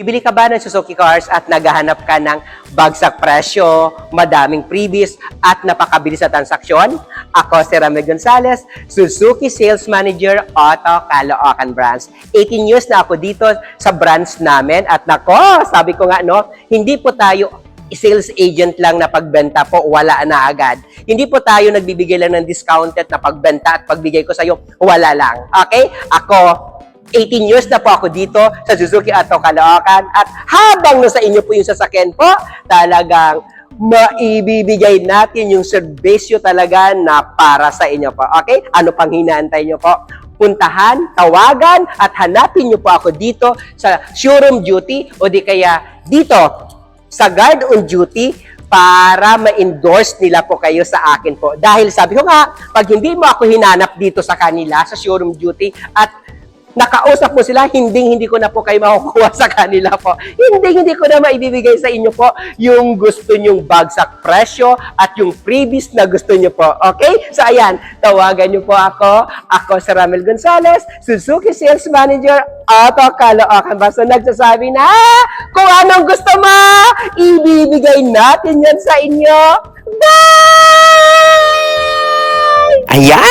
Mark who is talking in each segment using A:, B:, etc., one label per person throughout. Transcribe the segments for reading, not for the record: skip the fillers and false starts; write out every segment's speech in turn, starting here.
A: Bibili ka ba ng Suzuki cars at naghahanap ka ng bagsak presyo, madaming freebies at napakabilis na transaksyon? Ako si Ramel Gonzalez, Suzuki Sales Manager, Auto Caloocan Branch. 18 years na ako dito sa branch namin at nako, sabi ko nga no, hindi po tayo sales agent lang na pagbenta po, wala na agad. Hindi po tayo nagbibigay lang ng discounted na pagbenta at pagbigay ko sa iyo, wala lang. Okay? Ako, 18 years na po ako dito sa Suzuki Auto Caloocan at habang nasa inyo po yung sasakyan po, talagang maibibigay natin yung serbisyo talaga na para sa inyo po. Okay? Ano pang hinaantay nyo po? Puntahan, tawagan at hanapin nyo po ako dito sa showroom duty o di kaya dito sa guard on duty para ma-endorse nila po kayo sa akin po. Dahil sabi ko nga, pag hindi mo ako hinanap dito sa kanila sa showroom duty at nakausap mo sila, hindi ko na po kayo makukuha sa kanila po. Hindi ko na maibibigay sa inyo po yung gusto nyong bagsak presyo at yung freebies na gusto nyo po. Okay? So ayan, tawagan nyo po ako. Ako si Ramel Gonzalez, Suzuki Sales Manager, Auto Caloocan. Basta nagsasabi na, kung anong gusto mo, ibibigay natin yan sa inyo. Bye!
B: Ayan!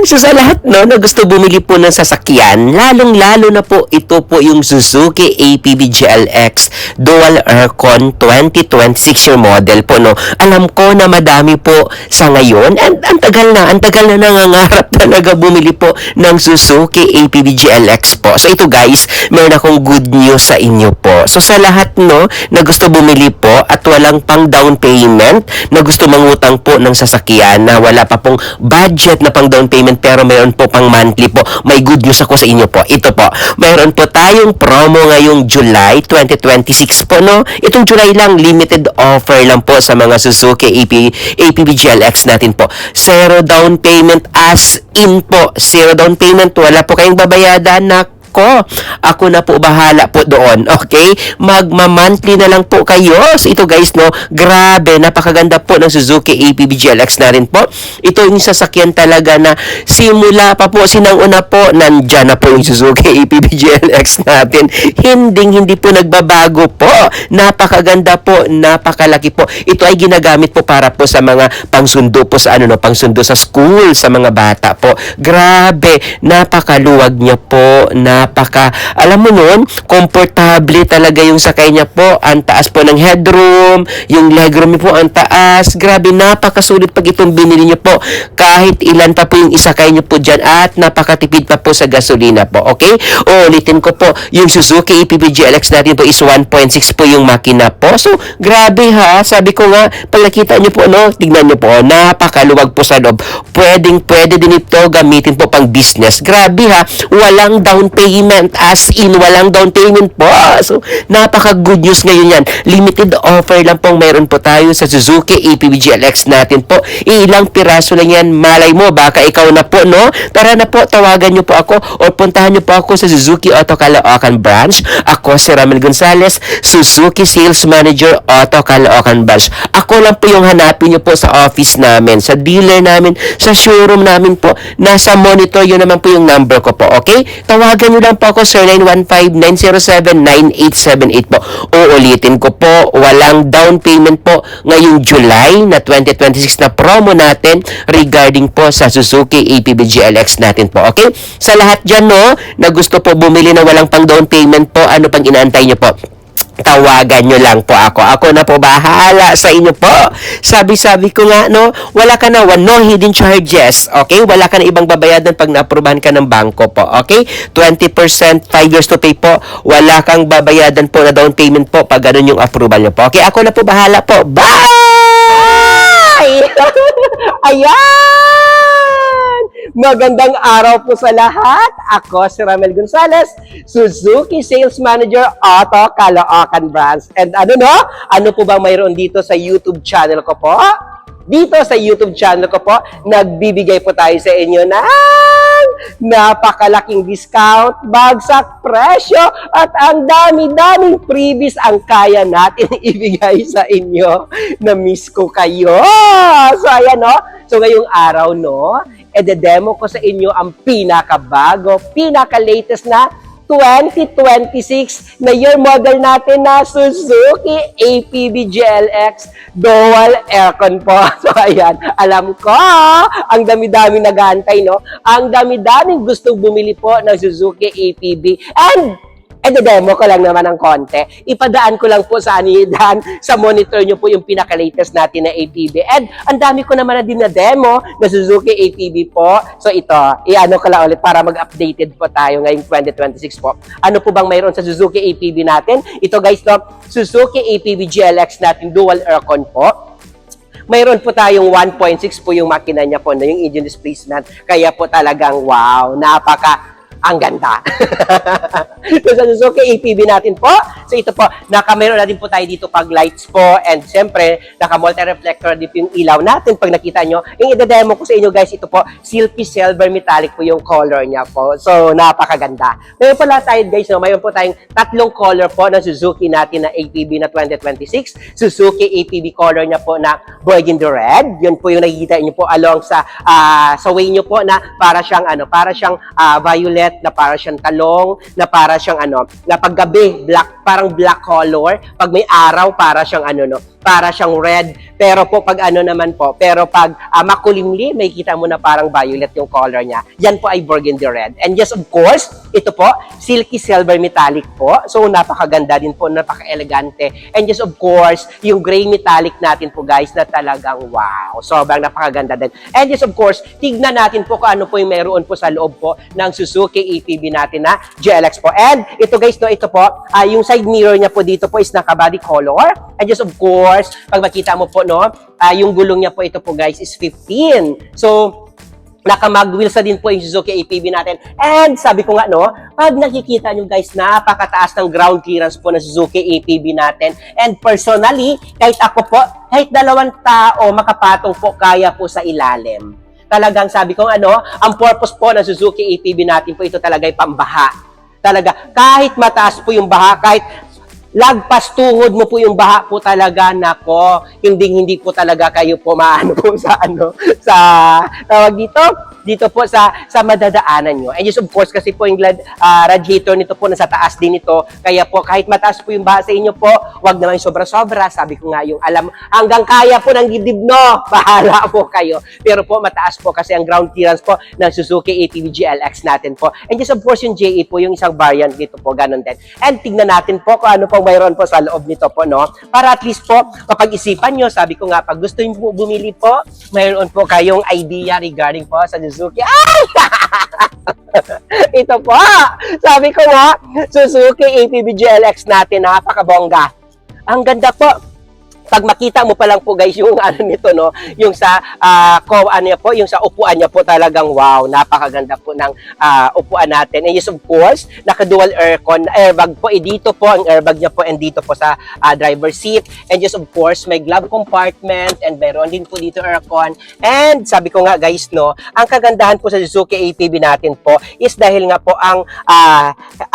B: So sa lahat no, na gusto bumili po ng sasakyan, lalong-lalo na po ito po yung Suzuki APB GLX Dual Aircon 2026 year model po no. Alam ko na madami po sa ngayon and ang tagal na nangangarap talaga bumili po ng Suzuki APB GLX po. So ito guys, meron akong good news sa inyo po. So sa lahat no, na gusto bumili po at walang pang down payment, na gusto mangutang po ng sasakyan na wala pa pong budget na pang down payment pero mayroon po pang monthly po, may good news ako sa inyo po. Ito po, mayroon po tayong promo ngayong July 2026 po no. Itong July lang, limited offer lang po sa mga Suzuki APB GLX natin po. Zero down payment as in po. Zero down payment, wala po kayong babayadan na ako na po bahala po doon. Okay? Magma-monthly na lang po kayo. So ito guys no, grabe, napakaganda po ng Suzuki APB GLX na rin po. Ito yung sasakyan talaga na simula pa po, sinang-una po, nandyan na po yung Suzuki APB GLX natin. Hindi po nagbabago po. Napakaganda po, napakalaki po. Ito ay ginagamit po para po sa mga pangsundo po sa pangsundo sa school, sa mga bata po. Grabe, napakaluwag niya po, alam mo nun, komportable talaga yung sakay niya po. Ang taas po ng headroom, yung legroom niyo po ang taas. Grabe, napakasulit pag itong binili niyo po. Kahit ilan pa po yung isakay niyo po dyan at napakatipid pa po sa gasolina po. Okay? Ulitin ko po, yung Suzuki APB GLX natin po is 1.6 po yung makina po. So, grabe ha. Sabi ko nga, pag nakita niyo po, no, tignan niyo po, napakaluwag po sa loob. Pwede din ito gamitin po pang business. Grabe ha. Walang down payment, as in walang down payment po. So, napaka-good news ngayon yan. Limited offer lang pong mayroon po tayo sa Suzuki APB GLX natin po. Ilang piraso lang yan. Malay mo, baka ikaw na po, no? Tara na po, tawagan nyo po ako o puntahan nyo po ako sa Suzuki Auto Caloocan Branch. Ako si Ramel Gonzalez, Suzuki Sales Manager, Auto Caloocan Branch. Ako lang po yung hanapin nyo po sa office namin, sa dealer namin, sa showroom namin po. Nasa monitor, yun naman po yung number ko po, okay? Tawagan nyo lang po ako, sir, 915-907-9878 po. Uulitin ko po, walang down payment po ngayong July na 2026 na promo natin regarding po sa Suzuki APB GLX natin po. Okay? Sa lahat dyan, no, na gusto po bumili na walang pang down payment po, ano pang inaantay nyo po? Tawagan nyo lang po ako. Ako na po bahala sa inyo po. Sabi ko nga, no, wala ka na, no hidden charges. Okay? Wala ka na ibang babayadan pag na-aprobahan ka ng bangko po. Okay? 20%, 5 years to pay po. Wala kang babayadan po na down payment po pag ganun yung approval nyo po. Okay? Ako na po bahala po. Bye!
A: Ayan! Magandang araw po sa lahat. Ako si Ramel Gonzalez, Suzuki Sales Manager, Auto Caloocan Branch. And ano po bang mayroon dito sa YouTube channel ko po? Dito sa YouTube channel ko po, nagbibigay po tayo sa inyo ng napakalaking discount, bagsak presyo, at ang dami-daming freebies ang kaya natin ibigay sa inyo. Na-miss ko kayo. So, ayan, no? So, ngayong araw, no, ede-demo ko sa inyo ang pinakabago, pinaka-latest na 2026 na year model natin na Suzuki APB GLX dual aircon po. So ayan, alam ko, ang dami-daming nag-aantay, no? Ang dami-daming gustong bumili po ng Suzuki APB. And demo ko lang naman ng konti. Ipadaan ko lang po sa anidan, sa monitor nyo po yung pinaka-latest natin na APB. And ang dami ko naman na din na demo na Suzuki APB po. So ito, i-ano ko lang ulit para mag-updated po tayo ngayong 2026 po. Ano po bang mayroon sa Suzuki APB natin? Ito guys, no, Suzuki APB GLX natin dual aircon po. Mayroon po tayong 1.6 po yung makina niya po na yung engine displacement. Kaya po talagang wow, ang ganda. So, sa Suzuki APB natin po. So, ito po, mayroon na din po tayo dito pag lights po. And siyempre, naka-multi-reflector din po yung ilaw natin. Pag nakita nyo, yung i-demo ko sa inyo guys, ito po, silky silver metallic po yung color niya po. So, napakaganda. Mayroon pala tayo guys, no? Mayroon po tayong tatlong color po ng Suzuki natin na APB na 2026. Suzuki APB color niya po na burgundy red. Yun po yung nakikita nyo po along sa way nyo po na para siyang violet, na para siyang talong, na para siyang na paggabi, parang black color, pag may araw, para siyang para siyang red, pero po pag pero pag makulimlim, may kita mo na parang violet yung color niya. Yan po ay burgundy red. And yes, of course, ito po, silky silver metallic po. So, napakaganda din po, napaka-elegante. And yes, of course, yung gray metallic natin po guys, na talagang wow, sobrang napakaganda din. And yes, of course, tignan natin po kung ano po yung meron po sa loob po ng Suzuki APB natin na GLX po. And ito guys, no, ito po, yung side mirror niya po dito po is naka-body color. And just of course, pag makita mo po, no, yung gulong niya po ito po guys is 15. So, naka-mag wheels na din po yung Suzuki APB natin. And sabi ko nga, no, pag nakikita nyo guys, napakataas ng ground clearance po ng Suzuki APB natin. And personally, kahit ako po, kahit 2 tao makapatong po, kaya po sa ilalim. Talagang sabi ko, ang purpose po ng Suzuki APB natin po, ito talaga ay pambaha. Talaga, kahit mataas po yung baha, kahit lagpas tuhod mo po yung baha po talaga, nako, hindi po talaga kayo po maano po sa sa tawag dito po sa madadaanan nyo. And yes, of course, kasi po yung radiator nito po nasa taas din ito. Kaya po, kahit mataas po yung baha sa inyo po, wag naman sobra-sobra. Sabi ko nga, yung hanggang kaya po ng gidib, no? Bahala po kayo. Pero po, mataas po kasi ang ground clearance po ng Suzuki ATV GLX natin po. And yes, of course, yung JE po, yung isang variant dito po, ganun din. And tignan natin po kung ano po mayroon po sa loob nito po, no? Para at least po, kapag isipan nyo, sabi ko nga, pag gusto nyo po bumili po, mayroon po kayong idea regarding po sa Suzuki. Ay! Ito po, sabi ko nga, Suzuki ATV GLX natin, napakabongga. Ang ganda po. Pag makita mo pa lang po guys yung nito, no, yung sa yung sa upuan niya po, talagang wow, napakaganda po ng upuan natin. And yes, of course, naka-dual aircon airbag po. Dito po ang airbag niya po, and dito po sa driver seat. And yes, of course, may glove compartment, and meron din po dito aircon. And sabi ko nga guys, no, ang kagandahan po sa Suzuki ATV natin po is dahil nga po ang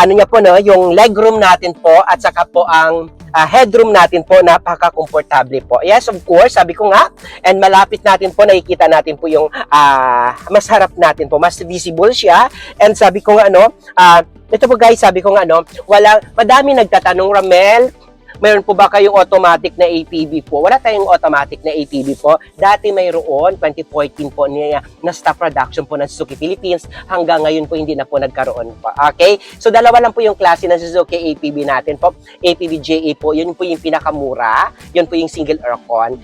A: niya po, no, yung legroom natin po, at saka po ang headroom natin po, napaka-komportable po. Yes, of course, sabi ko nga, and malapit natin po, nakikita natin po yung mas harap natin po, mas visible siya. And sabi ko nga, ito po guys, sabi ko nga, madami nagtatanong, Ramel, mayroon po ba kayong automatic na ATV po? Wala tayong automatic na ATV po. Dati mayroon, 2014 po niya na staff production po ng Suzuki Philippines. Hanggang ngayon po hindi na po nagkaroon pa. Okay? So dalawa lang po yung klase ng Suzuki ATV natin po. ATV JA po, yun po yung pinakamura. Yun po yung single aircon.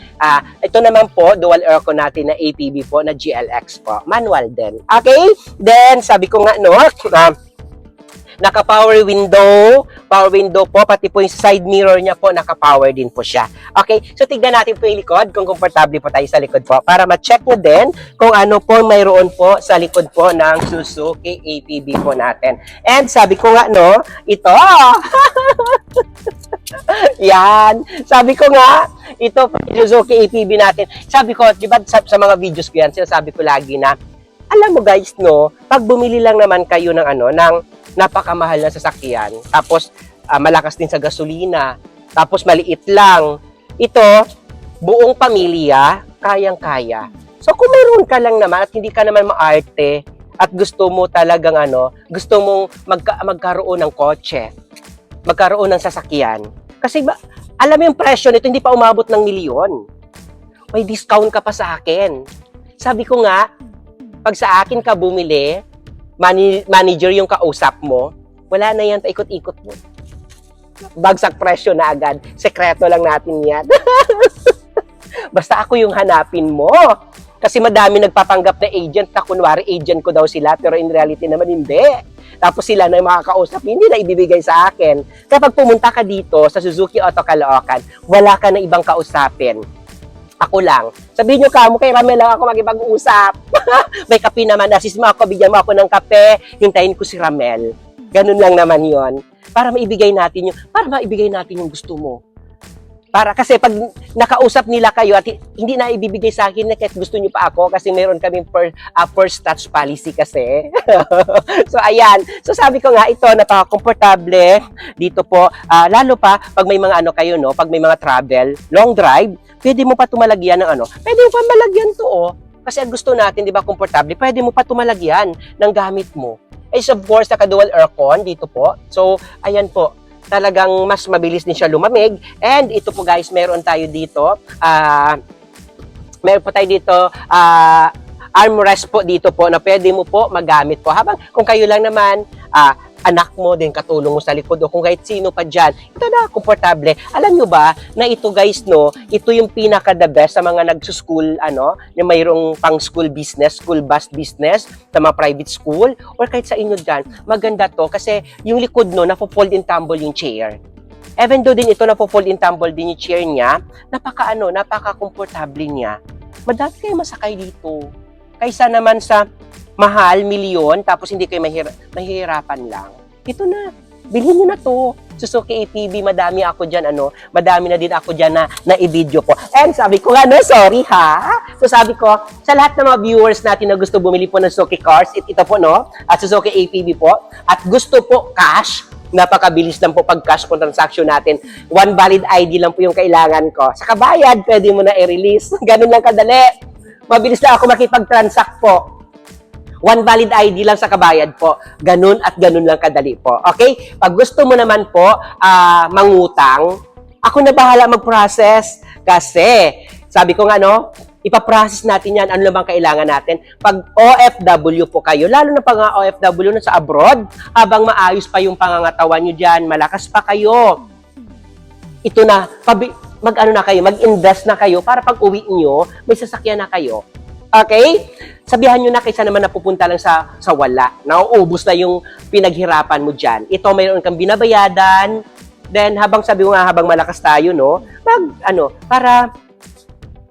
A: Ito naman po, dual aircon natin na ATV po na GLX po. Manual din. Okay? Then, sabi ko nga, naka-power window po, pati po yung side mirror niya po, naka-power din po siya. Okay, so tignan natin po yung likod, kung komportable po tayo sa likod po, para ma-check mo din kung ano po mayroon po sa likod po ng Suzuki ATV po natin. And sabi ko nga, ito, yan, sabi ko nga, ito po yung Suzuki ATV natin. Sabi ko, di ba sa mga videos ko yan, sinasabi ko lagi na, alam mo guys, pag bumili lang naman kayo ng ng napakamahal na sasakyan, tapos malakas din sa gasolina, tapos maliit lang, ito, buong pamilya, kayang-kaya. So kung meron ka lang naman at hindi ka naman maarte, at gusto mo talagang gusto mong magkaroon ng kotse, magkaroon ng sasakyan. Kasi alam mo yung presyo nito, hindi pa umabot ng milyon. May discount ka pa sa akin. Sabi ko nga, pag sa akin ka bumili, manager yung kausap mo, wala na yan, paikot-ikot mo. Bagsak presyo na agad. Sekreto lang natin yan. Basta ako yung hanapin mo. Kasi madami nagpapanggap na agent na kunwari agent ko daw sila, pero in reality naman hindi. Tapos sila na yung makakausap, hindi na ibibigay sa akin. Kapag pumunta ka dito sa Suzuki Auto Caloocan, wala ka na ibang kausapin. Ako lang. Sabihin nyo kamo, kay Ramel lang ako makipag-uusap. May kape naman, assist mo ako, bigyan mo ako ng kape, hintayin ko si Ramel. Ganun lang naman yon. Para maibigay natin yung gusto mo. Kasi pag nakausap nila kayo at hindi na ibibigay sa akin na kahit gusto nyo pa ako kasi meron kaming first touch policy kasi. So, ayan. So, sabi ko nga, ito, napaka-komportable dito po. Lalo pa, pag may mga kayo, no? Pag may mga travel, long drive, pwede mo pa tumalagyan ng pwede mo pa malagyan to, oh. Kasi ang gusto natin, di ba, komportable, pwede mo pa tumalagyan ng gamit mo. Is of course, naka-dual aircon dito po. So, ayan po. Talagang mas mabilis din siya lumamig. And ito po guys, meron tayo dito, armrest po dito po na pwede mo po magamit po. Habang kung kayo lang naman, anak mo din katulong mo sa likod o kung kahit sino pa dyan, ito na, komportable. Alam nyo ba na ito guys, no, ito yung pinaka-the best sa mga nagsuschool, na mayroong pang school business, school bus business, sa mga private school, or kahit sa inyo dyan, maganda to kasi yung likod no, napo-fold and tumble yung chair. Even though din ito napo-fold and tumble din yung chair niya, napaka-komportable niya. Madami kayo masakay dito. Kaysa naman sa mahal, milyon, tapos hindi kayo mahihirapan lang. Ito na. Bilhin nyo na to. Suzuki APB, madami ako dyan, madami na din ako dyan na i-video ko. And sabi ko nga, sorry ha. So sabi ko, sa lahat ng mga viewers natin na gusto bumili po ng Suzuki cars, ito po, at Suzuki APB po, at gusto po cash, napakabilis lang po pag cash po transaction natin. One valid ID lang po yung kailangan ko. Sa kabayad, pwede mo na i-release. Ganun lang kadali. Mabilis lang ako makipag-transact po. One valid ID lang sa kabayad po. Ganun at ganun lang kadali po. Okay? Pag gusto mo naman po mangutang, ako na bahala mag-process. Kasi, sabi ko nga, ipaprocess natin yan. Ano lang bang kailangan natin? Pag OFW po kayo, lalo na pag OFW na sa abroad, habang maayos pa yung pangangatawan nyo dyan, malakas pa kayo. Ito na, mag-invest na kayo para pag uwi nyo, may sasakyan na kayo. Okay? Sabihan nyo na kaysa naman napupunta lang sa wala. Nauubos na yung pinaghirapan mo dyan. Ito, mayroon kang binabayadan. Then, habang malakas tayo, para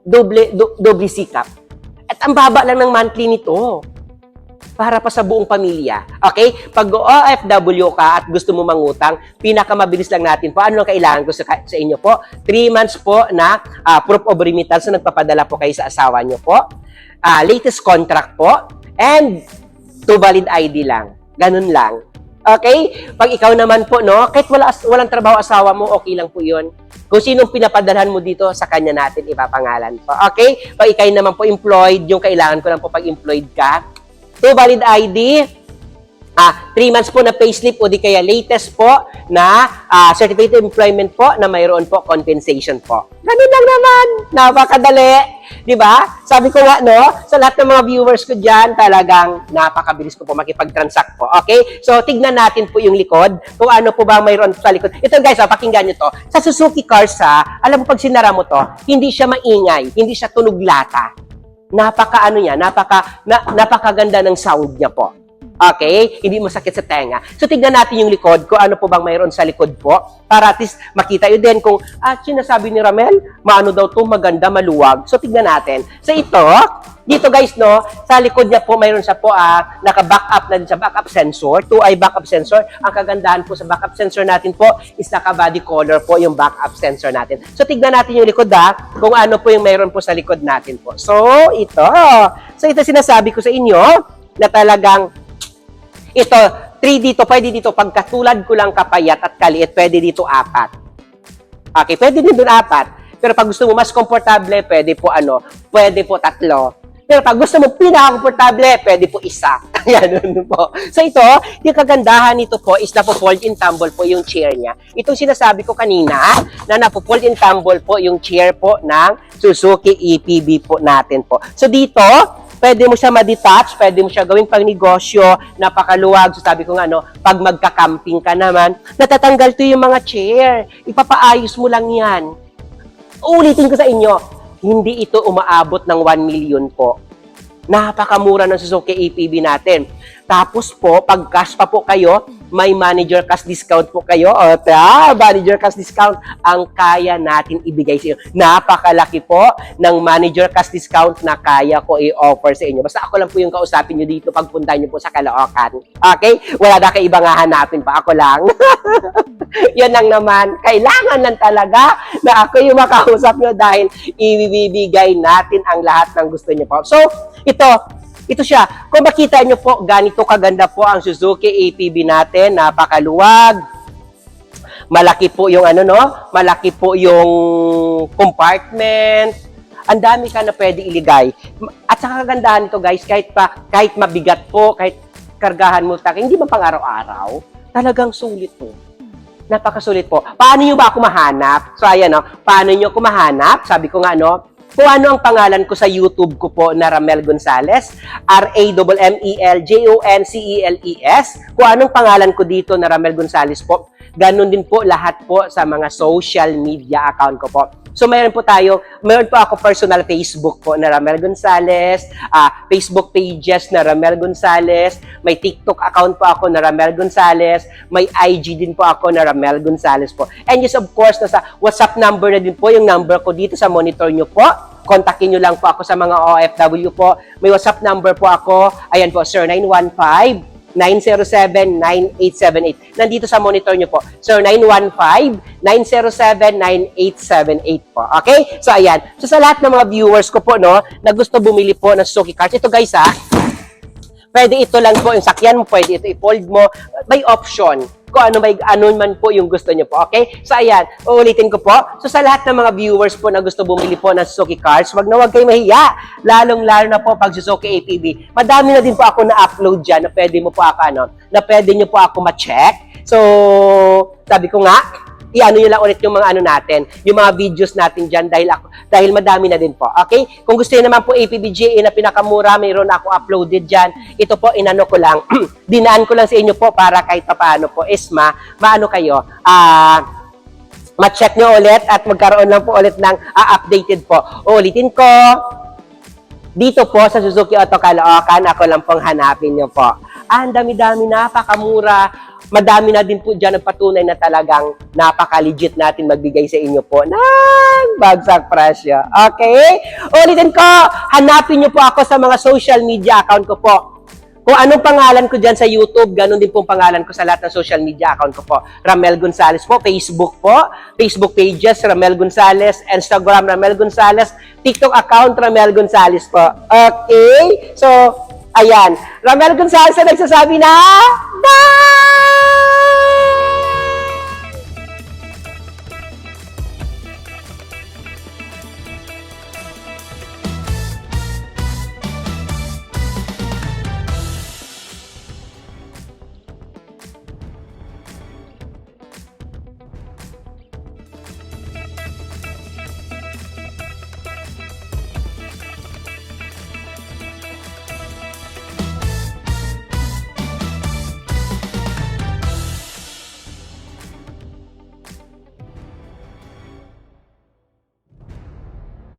A: doble sikap. At ang baba lang ng monthly nito. Para pa sa buong pamilya. Okay? Pag OFW ka at gusto mo mangutang, pinakamabilis lang natin po. Ano ang kailangan ko sa inyo po? 3 months po na proof of remittance na nagpapadala po kayo sa asawa nyo po. Latest contract po. And 2 valid ID lang. Ganun lang. Okay? Pag ikaw naman po, kahit walang trabaho asawa mo, okay lang po yun. Kung sinong pinapadalhan mo dito, sa kanya natin ipapangalan po. Okay? Pag ikaw naman po employed, yung kailangan ko lang po pag employed ka, 2 valid ID, 3 months po na payslip o di kaya latest po na certificate of employment po na mayroon po compensation po. Ganun lang naman. Napakadali. Di ba? Sabi ko nga, sa lahat ng mga viewers ko dyan, talagang napakabilis ko po makipag-transact po. Okay? So, tignan natin po yung likod. Kung ano po ba mayroon sa likod. Ito guys, pakinggan nyo to. Sa Suzuki cars, alam mo pag sinara mo to, hindi siya maingay, hindi siya tunog lata. Napakaganda ng sound niya po. Okay? Hindi masakit sa tenga. So, tignan natin yung likod, kung ano po bang mayroon sa likod po, para at least makita yun din kung, sinasabi ni Ramel, maano daw to, maganda, maluwag. So, tignan natin. So, dito guys, sa likod niya po, mayroon siya po, naka-backup na din sa backup sensor, 2-eye backup sensor. Ang kagandahan po sa backup sensor natin po, is naka-body color po yung backup sensor natin. So, tignan natin yung likod, kung ano po yung mayroon po sa likod natin po. So, ito. So, ito sinasabi ko sa inyo, na talagang, ito, 3 dito, pwede dito, pagkatulad ko lang kapayat at kaliit, pwede dito 4. Okay, pwede din doon 4. Pero pag gusto mo mas komportable, pwede po 3. Pero pag gusto mo pinaka-komportable, pwede po 1. Ganun po. So ito, yung kagandahan nito po is napo-fold in tumble po yung chair niya. Itong sinasabi ko kanina na napo-fold in tumble po yung chair po ng Suzuki EPV po natin po. So dito, pwede mo siya ma-detach, pwede mo siya gawing pang negosyo, napakaluwag. So sabi ko nga, pag magka-camping ka naman, natatanggal to yung mga chair. Ipapaayos mo lang yan. Ulitin ko sa inyo, hindi ito umaabot ng 1 million po. Napakamura ng Suzuki APV natin. Tapos po, pag cash pa po kayo, may manager cash discount po kayo. O, manager cash discount ang kaya natin ibigay sa inyo. Napakalaki po ng manager cash discount na kaya ko i-offer sa inyo. Basta ako lang po yung kausapin nyo dito pagpunta nyo po sa Caloocan. Okay? Wala na kayo ibang hahanapin pa. Ako lang. Yan lang naman. Kailangan lang talaga na ako yung makausap nyo dahil ibibigay natin ang lahat ng gusto nyo po. So, ito siya. Kung makita nyo po, ganito kaganda po ang Suzuki APV natin. Napakaluwag. Malaki po yung malaki po yung compartment. Ang dami ka na pwede iligay. At saka kagandahan nito guys, kahit mabigat po, kahit kargahan mo hindi ba pang araw-araw, talagang sulit po. Napakasulit po. Paano nyo ba ako mahanap? So ayan paano nyo ako mahanap? Sabi ko nga kung ano ang pangalan ko sa YouTube ko po na Ramel Gonzales, RAMMELJONCELES. Kung anong pangalan ko dito na Ramel Gonzales po, ganun din po lahat po sa mga social media account ko po. So mayroon po ako personal Facebook po na Ramel Gonzales, Facebook pages na Ramel Gonzales, may TikTok account po ako na Ramel Gonzales, may IG din po ako na Ramel Gonzales po. And yes, of course, nasa WhatsApp number na din po yung number ko dito sa monitor nyo po. Kontakin nyo lang po ako sa mga OFW po. May WhatsApp number po ako. Ayan po, 0915-907-9878. Nandito sa monitor nyo po. 0915-907-9878 po. Okay? So, ayan. So, sa lahat ng mga viewers ko po, na gusto bumili po ng Suzuki cars, ito guys, pwede ito lang po, yung sakyan mo, pwede ito i-fold mo. May option. Kung ano man po yung gusto nyo po. Okay? So, ayan. Uulitin ko po. So, sa lahat ng mga viewers po na gusto bumili po ng Suzuki cars, wag kayo mahiya. Lalong-lalo na po pag Suzuki APV. Madami na din po ako na-upload dyan na pwede mo po ako, na pwede nyo po ako ma-check. So, sabi ko nga, i-ano nyo lang ulit yung mga natin, yung mga videos natin dyan dahil madami na din po. Okay? Kung gusto nyo naman po APVGA na pinakamura, mayroon ako uploaded dyan. Ito po, inano ko lang, dinaan ko lang sa inyo po para kahit paano po is maano kayo, ma-check nyo ulit at magkaroon lang po ulit ng updated po. Ulitin ko, dito po sa Suzuki Auto Caloocan, ako lang pong hanapin nyo po. Ang dami-dami, napakamura. Madami na din po dyan ang patunay na talagang napaka-legit natin magbigay sa inyo po ng bagsak presyo. Okay? Ulitin ko, hanapin nyo po ako sa mga social media account ko po. Kung anong pangalan ko dyan sa YouTube, ganun din pong pangalan ko sa lahat ng social media account ko po. Ramel Gonzales po, Facebook po, Facebook pages, Ramel Gonzales, Instagram, Ramel Gonzales, TikTok account, Ramel Gonzales po. Okay? So, ayan. Ramel Gonzales na nagsasabi na, bye!